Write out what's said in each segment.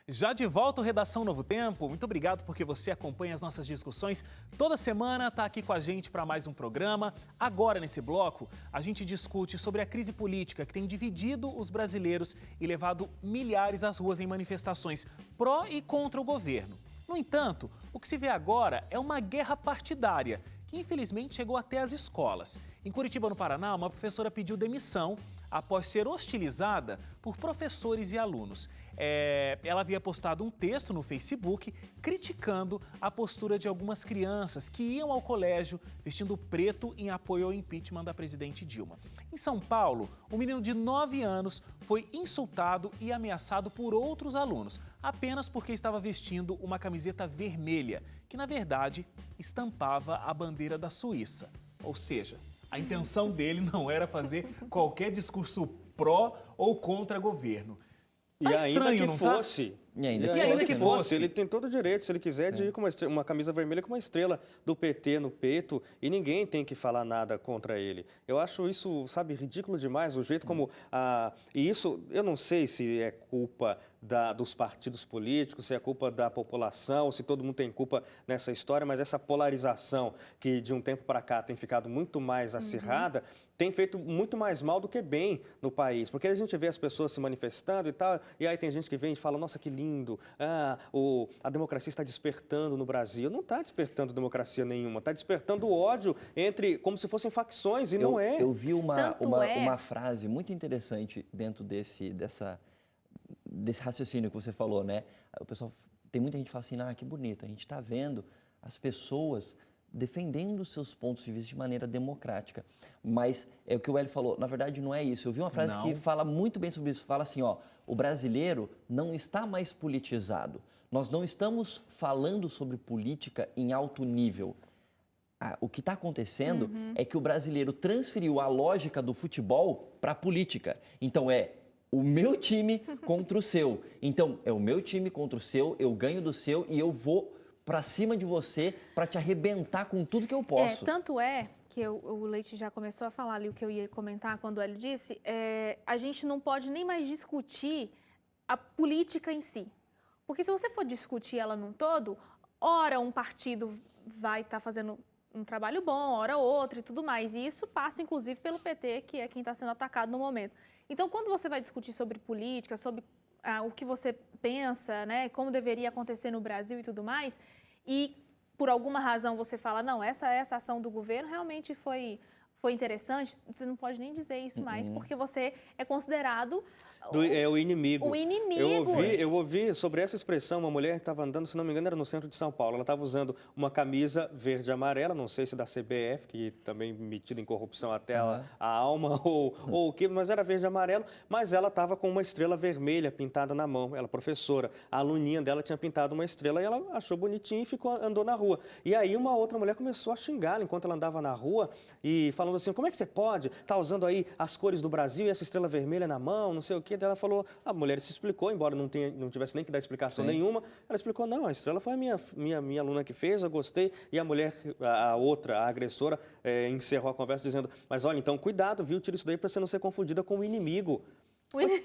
Já de volta ao Redação Novo Tempo, muito obrigado porque você acompanha as nossas discussões. Toda semana está aqui com a gente para mais um programa. Agora, nesse bloco, a gente discute sobre a crise política que tem dividido os brasileiros e levado milhares às ruas em manifestações pró e contra o governo. No entanto, o que se vê agora é uma guerra partidária que infelizmente chegou até as escolas. Em Curitiba, no Paraná, uma professora pediu demissão após ser hostilizada por professores e alunos. Ela havia postado um texto no Facebook criticando a postura de algumas crianças que iam ao colégio vestindo preto em apoio ao impeachment da presidente Dilma. Em São Paulo, um menino de 9 anos foi insultado e ameaçado por outros alunos, apenas porque estava vestindo uma camiseta vermelha, que na verdade estampava a bandeira da Suíça. Ou seja, a intenção dele não era fazer qualquer discurso pró ou contra governo. E ainda que fosse, ele tem todo o direito, se ele quiser, de ir com uma camisa vermelha com uma estrela do PT no peito e ninguém tem que falar nada contra ele. Eu acho isso, sabe, ridículo demais, o jeito como... E isso, eu não sei se é culpa dos partidos políticos, se é culpa da população, se todo mundo tem culpa nessa história, mas essa polarização que de um tempo para cá tem ficado muito mais acirrada, tem feito muito mais mal do que bem no país. Porque a gente vê as pessoas se manifestando e tal, e aí tem gente que vem e fala, nossa, que lindo, a democracia está despertando no Brasil. Não está despertando democracia nenhuma, está despertando ódio entre, como se fossem facções, e não é. Eu vi uma frase muito interessante dentro desse raciocínio que você falou, né? O pessoal, tem muita gente que fala assim, que bonito, a gente está vendo as pessoas defendendo seus pontos de vista de maneira democrática. Mas é o que o Hélio falou, na verdade não é isso. Eu vi uma frase que fala muito bem sobre isso, fala assim, o brasileiro não está mais politizado. Nós não estamos falando sobre política em alto nível. O que está acontecendo é que o brasileiro transferiu a lógica do futebol para a política. Então o meu time contra o seu. Então, é o meu time contra o seu, eu ganho do seu e eu vou para cima de você para te arrebentar com tudo que eu posso. Tanto é que o Leite já começou a falar ali o que eu ia comentar quando ele disse, a gente não pode nem mais discutir a política em si. Porque se você for discutir ela num todo, ora um partido vai estar fazendo um trabalho bom, ora outro e tudo mais. E isso passa, inclusive, pelo PT, que é quem está sendo atacado no momento. Então, quando você vai discutir sobre política, sobre o que você pensa, né, como deveria acontecer no Brasil e tudo mais, e por alguma razão você fala, não, essa ação do governo realmente foi interessante, você não pode nem dizer isso mais, porque você é considerado... o inimigo. O inimigo. Eu ouvi sobre essa expressão, uma mulher que estava andando, se não me engano, era no centro de São Paulo. Ela estava usando uma camisa verde e amarela, não sei se da CBF, que também metida em corrupção até a alma, ou o que, mas era verde e amarelo, mas ela estava com uma estrela vermelha pintada na mão. Ela, professora, a aluninha dela tinha pintado uma estrela e ela achou bonitinho e andou na rua. E aí uma outra mulher começou a xingá-la enquanto ela andava na rua e falando assim, como é que você pode estar usando aí as cores do Brasil e essa estrela vermelha na mão, não sei o quê. Daí ela falou, a mulher se explicou, embora não tivesse nem que dar explicação nenhuma, ela explicou, não, a estrela foi a minha aluna que fez, eu gostei, e a mulher, a agressora, encerrou a conversa dizendo, mas olha, então cuidado, viu, tira isso daí para você não ser confundida com o inimigo.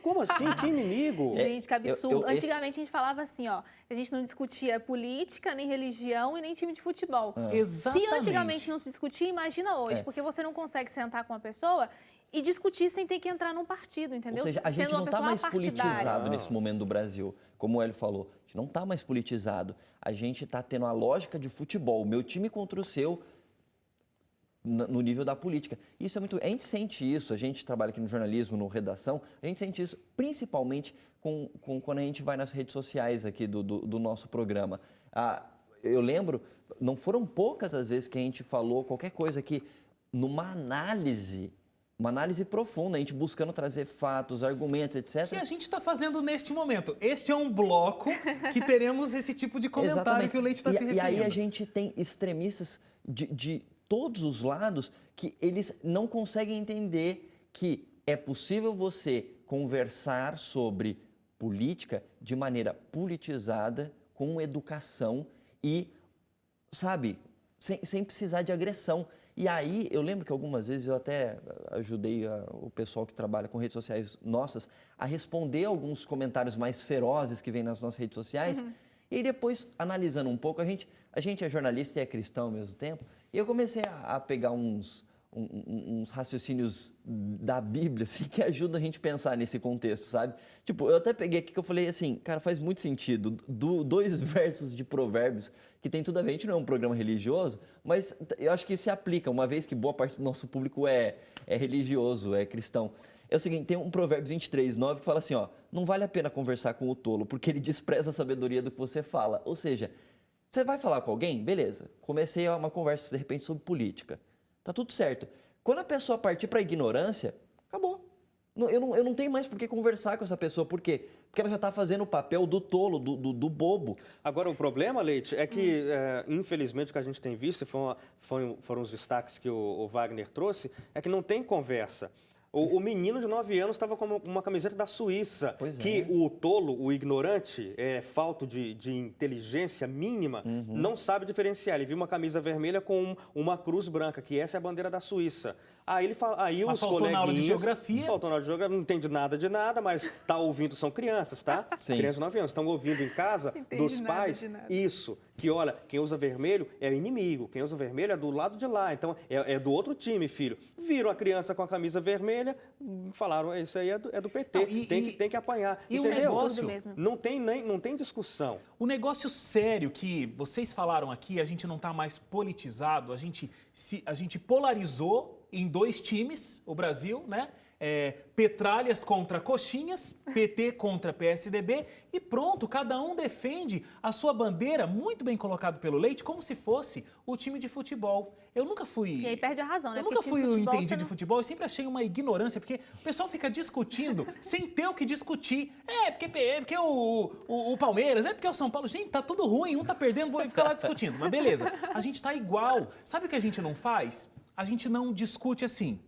Como assim? Que inimigo? Gente, que absurdo. Antigamente a gente falava assim, a gente não discutia política, nem religião e nem time de futebol. Exatamente. Se antigamente não se discutia, imagina hoje, porque você não consegue sentar com uma pessoa e discutir sem ter que entrar num partido, entendeu? Ou seja, a gente não está mais politizado nesse momento do Brasil. Como o Hélio falou, a gente não está mais politizado. A gente está tendo a lógica de futebol, o meu time contra o seu, no nível da política. Isso é muito... A gente sente isso, a gente trabalha aqui no jornalismo, no redação, a gente sente isso principalmente quando a gente vai nas redes sociais aqui do nosso programa. Eu lembro, não foram poucas as vezes que a gente falou qualquer coisa que, numa análise profunda, a gente buscando trazer fatos, argumentos, etc. Que a gente está fazendo neste momento. Este é um bloco que teremos esse tipo de comentário. Exatamente. Que o Leite está se referindo. E aí a gente tem extremistas de todos os lados que eles não conseguem entender que é possível você conversar sobre política de maneira politizada, com educação e, sabe, sem precisar de agressão. E aí, eu lembro que algumas vezes eu até ajudei o pessoal que trabalha com redes sociais nossas a responder alguns comentários mais ferozes que vêm nas nossas redes sociais. E aí depois, analisando um pouco, a gente é jornalista e é cristão ao mesmo tempo, e eu comecei a pegar uns raciocínios da Bíblia, assim, que ajudam a gente a pensar nesse contexto, sabe? Tipo, eu até peguei aqui que eu falei assim, cara, faz muito sentido. Dois versos de Provérbios, que tem tudo a ver, a gente não é um programa religioso, mas eu acho que se aplica, uma vez que boa parte do nosso público é religioso, é cristão. É o seguinte, tem um Provérbios 23:9 que fala assim, ó, não vale a pena conversar com o tolo, porque ele despreza a sabedoria do que você fala. Ou seja, você vai falar com alguém? Beleza. Comecei uma conversa, de repente, sobre política. Tá tudo certo. Quando a pessoa partir para a ignorância, acabou. Eu não tenho mais por que conversar com essa pessoa. Por quê? Porque ela já está fazendo o papel do tolo, do bobo. Agora, o problema, Leite, é que, infelizmente, o que a gente tem visto, e foram os destaques que o Wagner trouxe, é que não tem conversa. O menino de 9 anos estava com uma camiseta da Suíça, que o tolo, o ignorante, falto de inteligência mínima, não sabe diferenciar. Ele viu uma camisa vermelha com uma cruz branca, que essa é a bandeira da Suíça. Aí os coleguinhas... Faltou na aula de geografia. Faltou na aula de geografia, não entende nada de nada, mas está ouvindo, são crianças, tá? Sim. Crianças de 9 anos, estão ouvindo em casa dos pais isso, que olha, quem usa vermelho é o inimigo, quem usa vermelho é do lado de lá, então é do outro time, filho. Viram a criança com a camisa vermelha, falaram, isso aí é do PT, não, tem que apanhar, e entendeu? O negócio, não tem discussão. O negócio sério que vocês falaram aqui, a gente não está mais politizado, a gente polarizou em 2 times, o Brasil, né? Petralhas contra Coxinhas, PT contra PSDB e pronto, cada um defende a sua bandeira, muito bem colocado pelo Leite, como se fosse o time de futebol. Eu nunca fui... E aí perde a razão, né? Eu nunca fui um entendido de futebol, eu sempre achei uma ignorância, porque o pessoal fica discutindo sem ter o que discutir. Porque o Palmeiras, porque o São Paulo. Gente, tá tudo ruim, um tá perdendo, vou ficar lá discutindo. Mas beleza, a gente tá igual. Sabe o que a gente não faz? A gente não discute assim.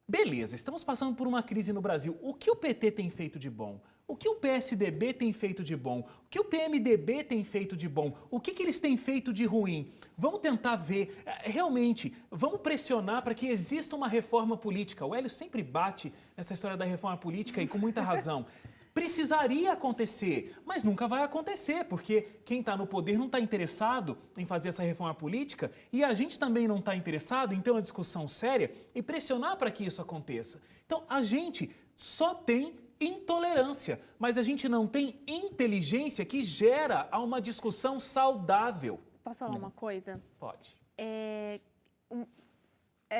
Beleza, estamos passando por uma crise no Brasil. O que o PT tem feito de bom? O que o PSDB tem feito de bom? O que o PMDB tem feito de bom? O que eles têm feito de ruim? Vamos tentar ver, realmente, vamos pressionar para que exista uma reforma política. O Hélio sempre bate nessa história da reforma política e com muita razão. Precisaria acontecer, mas nunca vai acontecer, porque quem está no poder não está interessado em fazer essa reforma política e a gente também não está interessado em ter uma discussão séria e pressionar para que isso aconteça. Então, a gente só tem intolerância, mas a gente não tem inteligência que gera uma discussão saudável. Posso falar uma coisa? Pode. É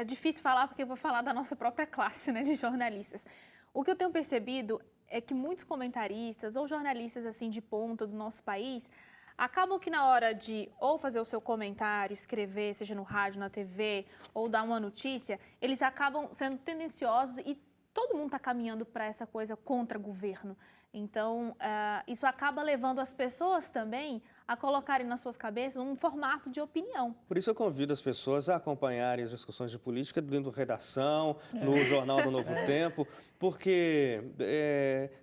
difícil falar porque eu vou falar da nossa própria classe, né, de jornalistas. O que eu tenho percebido é que muitos comentaristas ou jornalistas assim de ponta do nosso país acabam que na hora de ou fazer o seu comentário, escrever, seja no rádio, na TV, ou dar uma notícia, eles acabam sendo tendenciosos e todo mundo está caminhando para essa coisa contra governo. Então, isso acaba levando as pessoas também a colocarem nas suas cabeças um formato de opinião. Por isso eu convido as pessoas a acompanharem as discussões de política dentro da redação, no Jornal do Novo Tempo, porque,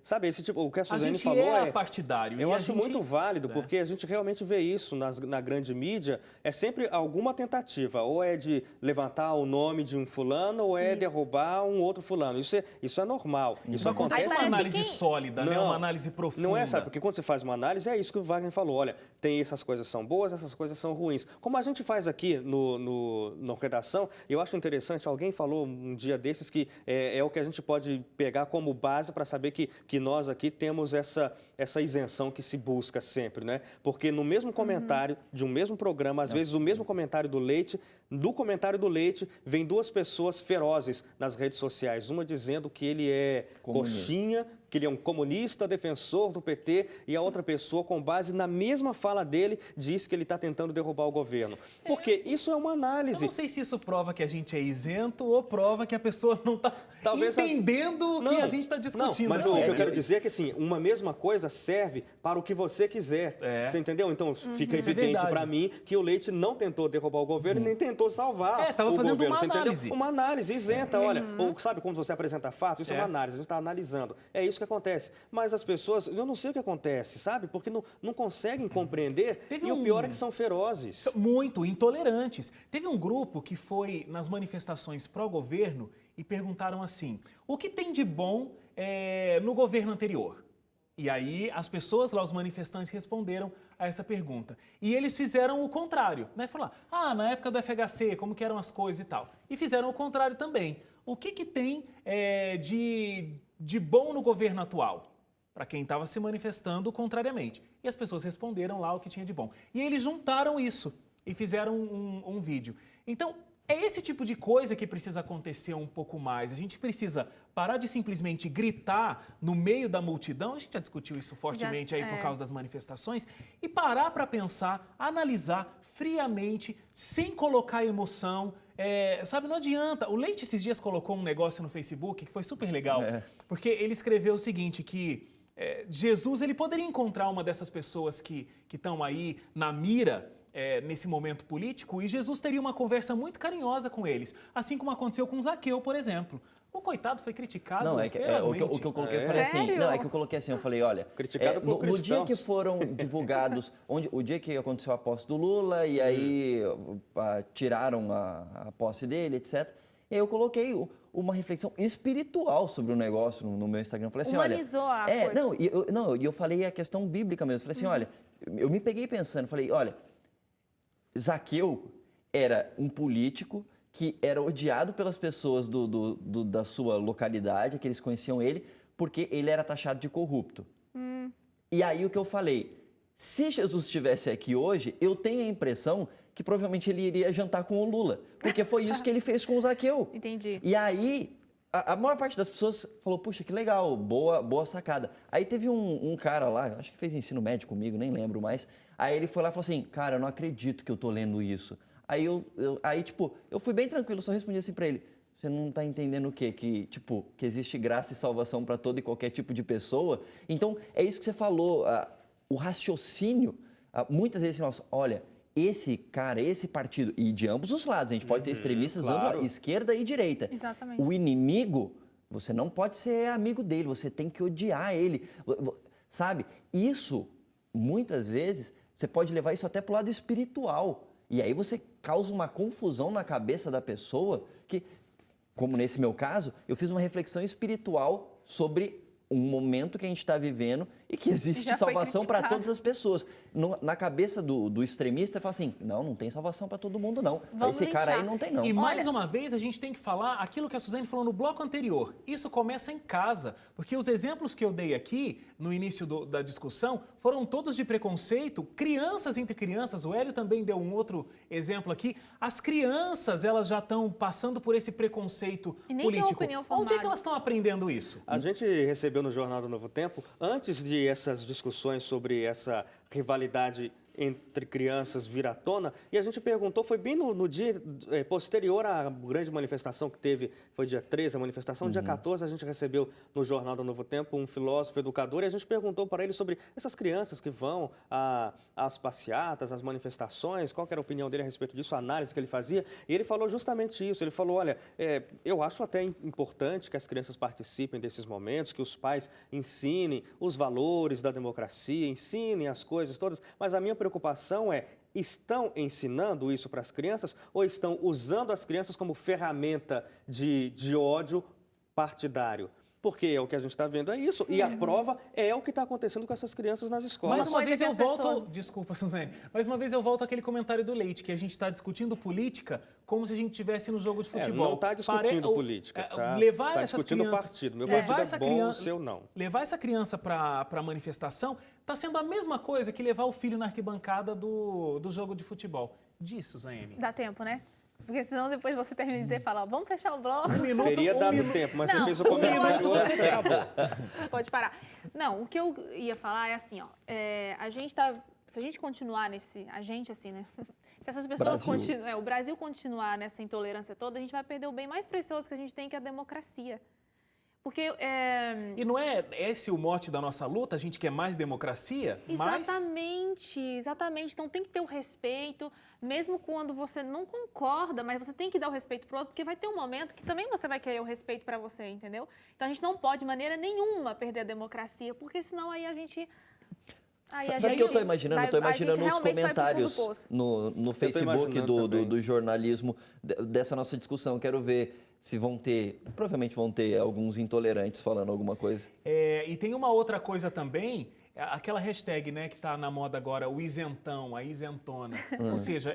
sabe, esse tipo, o que a Suzane falou partidário. Eu acho muito válido, porque a gente realmente vê isso na grande mídia, é sempre alguma tentativa, ou é de levantar o nome de um fulano, ou é derrubar um outro fulano. Isso é normal, isso acontece. Não é uma análise sólida, né? Uma análise profunda. Não é, sabe, porque quando você faz uma análise, é isso que o Wagner falou, olha, tem essas coisas são boas, essas coisas são ruins. Como a gente faz aqui no Redação, eu acho interessante, alguém falou um dia desses que é o que a gente pode pegar como base para saber que nós aqui temos essa isenção que se busca sempre, né? Porque no mesmo comentário de um mesmo programa, às vezes o mesmo comentário do Leite, do comentário do Leite, vem 2 pessoas ferozes nas redes sociais, uma dizendo que ele é coxinha, que ele é um comunista, defensor do PT, e a outra pessoa, com base na mesma fala dele, diz que ele está tentando derrubar o governo. Porque isso é uma análise. Eu não sei se isso prova que a gente é isento ou prova que a pessoa não está entendendo o que a gente está discutindo. Não, mas o que eu quero dizer é que, assim, uma mesma coisa serve para o que você quiser. Você entendeu? Então, fica evidente para mim que o Leite não tentou derrubar o governo, nem tentou salvar estava o fazendo governo. uma você análise. entendeu? Uma análise isenta. Olha, sabe quando você apresenta fato? Isso é uma análise, a gente está analisando. É isso que acontece. Mas as pessoas, eu não sei o que acontece, sabe? Porque não conseguem compreender e o pior é que são ferozes. Muito intolerantes. Teve um grupo que foi nas manifestações pró-governo e perguntaram assim, o que tem de bom no governo anterior? E aí as pessoas lá, os manifestantes, responderam a essa pergunta. E eles fizeram o contrário, né? Falaram, na época do FHC, como que eram as coisas e tal. E fizeram o contrário também. O que tem de bom no governo atual? Para quem estava se manifestando contrariamente. E as pessoas responderam lá o que tinha de bom. E eles juntaram isso e fizeram um vídeo. Então, é esse tipo de coisa que precisa acontecer um pouco mais. A gente precisa parar de simplesmente gritar no meio da multidão, a gente já discutiu isso fortemente aí por causa das manifestações, e parar para pensar, analisar friamente, sem colocar emoção. Sabe, não adianta. O Leite esses dias colocou um negócio no Facebook que foi super legal, porque ele escreveu o seguinte, que Jesus ele poderia encontrar uma dessas pessoas que estão aí na mira, nesse momento político, e Jesus teria uma conversa muito carinhosa com eles, assim como aconteceu com Zaqueu, por exemplo. O coitado foi criticado ferozmente. O que eu coloquei, eu falei assim, que eu coloquei assim, eu falei, olha, criticado por cristãos. No dia que foram divulgados, o dia que aconteceu a posse do Lula, e aí tiraram a posse dele, etc., e aí eu coloquei uma reflexão espiritual sobre o negócio no meu Instagram. Eu falei assim, humanizou a coisa. E eu falei a questão bíblica mesmo. Eu falei assim, olha, eu me peguei pensando, falei, olha, Zaqueu era um político que era odiado pelas pessoas da sua localidade, que eles conheciam ele, porque ele era taxado de corrupto. E aí o que eu falei, se Jesus estivesse aqui hoje, eu tenho a impressão que provavelmente ele iria jantar com o Lula, porque foi isso que ele fez com o Zaqueu. Entendi. E aí, a maior parte das pessoas falou, puxa, que legal, boa sacada. Aí teve um cara lá, acho que fez ensino médio comigo, nem lembro mais, aí ele foi lá e falou assim, cara, eu não acredito que eu tô lendo isso. Aí eu fui bem tranquilo, só respondi assim pra ele, você não tá entendendo o quê? Que existe graça e salvação para todo e qualquer tipo de pessoa? Então, é isso que você falou, o raciocínio, muitas vezes assim, olha, esse cara, esse partido, e de ambos os lados, a gente pode ter extremistas claro. esquerda e direita. Exatamente. O inimigo, você não pode ser amigo dele, você tem que odiar ele, sabe? Isso, muitas vezes, você pode levar isso até para o lado espiritual. E aí você causa uma confusão na cabeça da pessoa que, como nesse meu caso, eu fiz uma reflexão espiritual sobre um momento que a gente está vivendo e que existe salvação para todas as pessoas. Na cabeça do extremista, fala assim, não tem salvação para todo mundo, não. Esse cara aí não tem, não. E mais uma vez, a gente tem que falar aquilo que a Suzane falou no bloco anterior. Isso começa em casa, porque os exemplos que eu dei aqui, no início da discussão, foram todos de preconceito, crianças entre crianças. O Hélio também deu um outro exemplo aqui. As crianças, elas já estão passando por esse preconceito e nem político. Tem opinião formada. Onde é que elas estão aprendendo isso? A gente recebeu no Jornal do Novo Tempo, antes de essas discussões sobre essa rivalidade entre crianças vir à tona, e a gente perguntou, foi bem no dia posterior à grande manifestação que teve, foi dia 13 a manifestação, dia 14 a gente recebeu no Jornal do Novo Tempo um filósofo, educador, e a gente perguntou para ele sobre essas crianças que vão às passeatas, às manifestações, qual que era a opinião dele a respeito disso, a análise que ele fazia, e ele falou justamente isso, ele falou, olha, eu acho até importante que as crianças participem desses momentos, que os pais ensinem os valores da democracia, ensinem as coisas todas, mas a minha preocupação é, estão ensinando isso para as crianças ou estão usando as crianças como ferramenta de ódio partidário? Porque o que a gente está vendo é isso. E a prova é o que está acontecendo com essas crianças nas escolas. Mais uma vez eu volto... Desculpa, Suzane. Mais uma vez eu volto àquele comentário do Leite, que a gente está discutindo política como se a gente estivesse no jogo de futebol. Não está discutindo política, tá? Levar tá essas discutindo crianças, partido. Meu partido é bom, o seu não. Levar essa criança para a manifestação está sendo a mesma coisa que levar o filho na arquibancada do jogo de futebol. Disso, Zaine. Dá tempo, né? Porque senão depois você termina de dizer e fala, vamos fechar o bloco. Teria dado tempo, mas você fez o comentário. Você acabou. Pode parar. Não, o que eu ia falar é assim, ó. Se a gente continuar nesse... A gente, assim, né? Se essas pessoas continuam... o Brasil continuar nessa intolerância toda, a gente vai perder o bem mais precioso que a gente tem, que é a democracia. Porque E não é esse o mote da nossa luta? A gente quer mais democracia? Exatamente. Então tem que ter o respeito, mesmo quando você não concorda, mas você tem que dar o respeito pro outro, porque vai ter um momento que também você vai querer o respeito para você, entendeu? Então a gente não pode de maneira nenhuma perder a democracia, porque senão aí a gente... Sabe o que eu estou imaginando? Estou imaginando os comentários no Facebook do jornalismo dessa nossa discussão. Quero ver se provavelmente vão ter alguns intolerantes falando alguma coisa. E tem uma outra coisa também, aquela hashtag, né, que está na moda agora, o isentão, a isentona. Ou seja,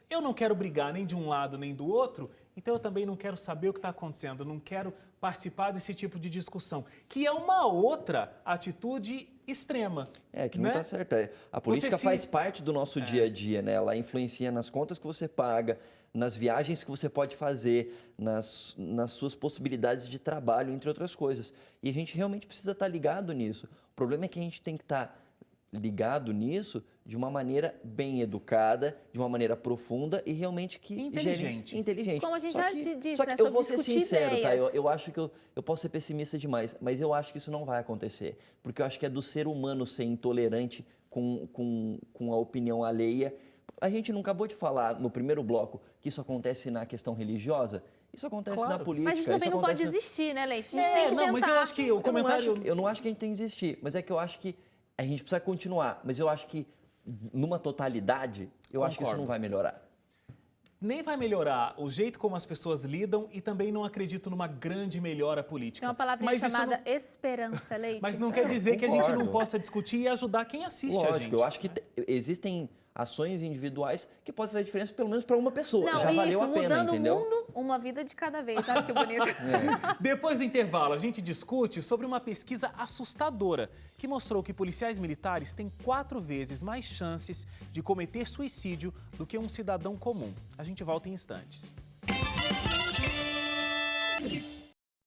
eu não quero brigar nem de um lado nem do outro, então eu também não quero saber o que está acontecendo, não quero participar desse tipo de discussão, que é uma outra atitude extrema. Que não está certo. A política faz parte do nosso dia a dia, né? Ela influencia nas contas que você paga, nas viagens que você pode fazer, nas suas possibilidades de trabalho, entre outras coisas. E a gente realmente precisa estar ligado nisso. O problema é que a gente tem que estar ligado nisso de uma maneira bem educada, de uma maneira profunda e realmente que inteligente. Como a gente já disse, só que né, eu vou ser discutir sincero, ideias. tá? Eu acho que eu posso ser pessimista demais, mas eu acho que isso não vai acontecer, porque eu acho que é do ser humano ser intolerante com a opinião alheia. A gente não acabou de falar no primeiro bloco que isso acontece na questão religiosa? Isso acontece na política. Mas a gente também não pode desistir, né, Leite? A gente tem que tentar. Mas eu acho que o comentário... Eu não acho que a gente tem que desistir, mas é que eu acho que a gente precisa continuar. Mas eu acho que, numa totalidade, acho que isso não vai melhorar. Nem vai melhorar o jeito como as pessoas lidam e também não acredito numa grande melhora política. Tem uma palavrinha chamada esperança, Leite. Mas não quer dizer que a gente não possa discutir e ajudar quem assiste a gente. Eu acho que existem ações individuais que podem fazer diferença pelo menos para uma pessoa. Não, já valeu a pena, entendeu? Mudando o mundo, uma vida de cada vez. Olha que bonito. Depois do intervalo, a gente discute sobre uma pesquisa assustadora que mostrou que policiais militares têm 4 vezes mais chances de cometer suicídio do que um cidadão comum. A gente volta em instantes.